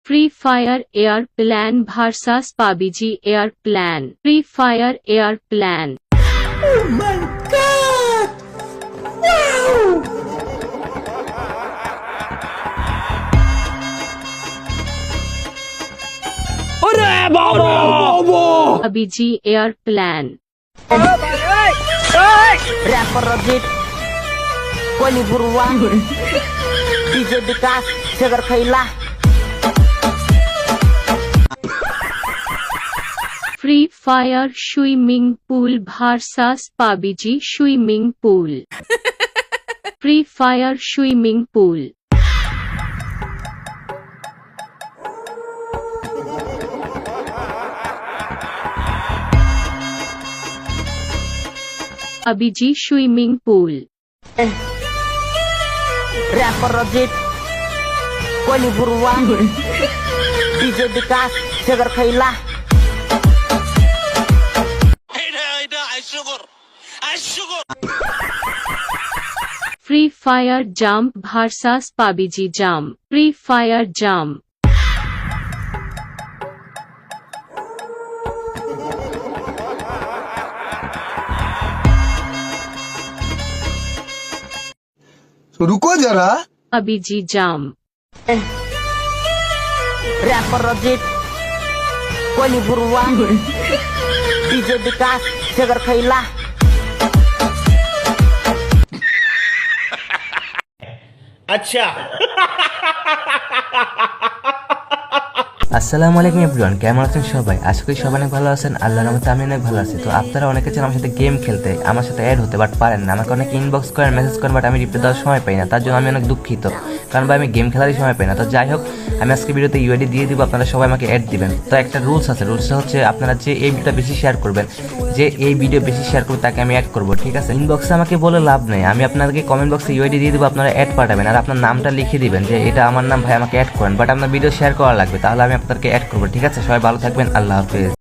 Free Fire Airplane vs PUBG Airplane. Free Fire Airplane. Oh my god! Wow! Ore baba! PUBG Airplane. Rapper Rajit Koli Burwa DJ Bikas Segar Khaila Free Fire Swimming Pool vs PUBG Swimming Pool. Free Fire Swimming Pool. PUBG Swimming Pool. Rapper Rajit Koli Burwa DJ Bikas Segar Khaila Free Fire Jump vs PUBG Jump. Free Fire Jump. तो रुको जरा PUBG Jump. Rapper Rajit Koli Burwa DJ Bikas Segar Khaila আসসালামু আলাইকুম everyone, কেমন আছেন সবাই? আশা করি সবাই অনেক ভালো আছেন। আল্লাহর রহমতে আমি অনেক ভালো আছি। তো আপনারা অনেকে চান আমার সাথে গেম খেলতে, আমার সাথে অ্যাড হতে, বাট পারেন না। আমাকে অনেক ইনবক্স করেন, মেসেজ করেন, বাট আমি রিপ্লাই দেওয়ার সময় পাই না। তার জন্য আমি অনেক দুঃখিত, কারণ ভাই আমি গেম খেলারই সময় পাই না। তো যাই হোক, আমি আজকে ভিডিওতে ইউআইডি দিয়ে দিব, আপনারা সবাই আমাকে অ্যাড দিবেন। তো একটা রুলস আছে, রুলসটা হচ্ছে আপনারা যে এই ভিডিওটা বেশি শেয়ার করবেন, যে এই ভিডিও বেশি শেয়ার করবে তাকে আমি অ্যাড করবো, ঠিক আছে? ইনবক্সে আমাকে বলে লাভ নেই, আমি আপনাদেরকে কমেন্ট বক্সে ইউআইডি দিয়ে দিব, আপনারা অ্যাড পাঠাবেন আর আপনার নামটা লিখে দিবেন যে এটা আমার নাম, ভাই আমাকে অ্যাড করেন। বাট আপনার ভিডিও শেয়ার করা লাগবে, তাহলে আমি আপনাদেরকে অ্যাড করবো, ঠিক আছে? সবাই ভালো থাকবেন, আল্লাহ হাফেজ।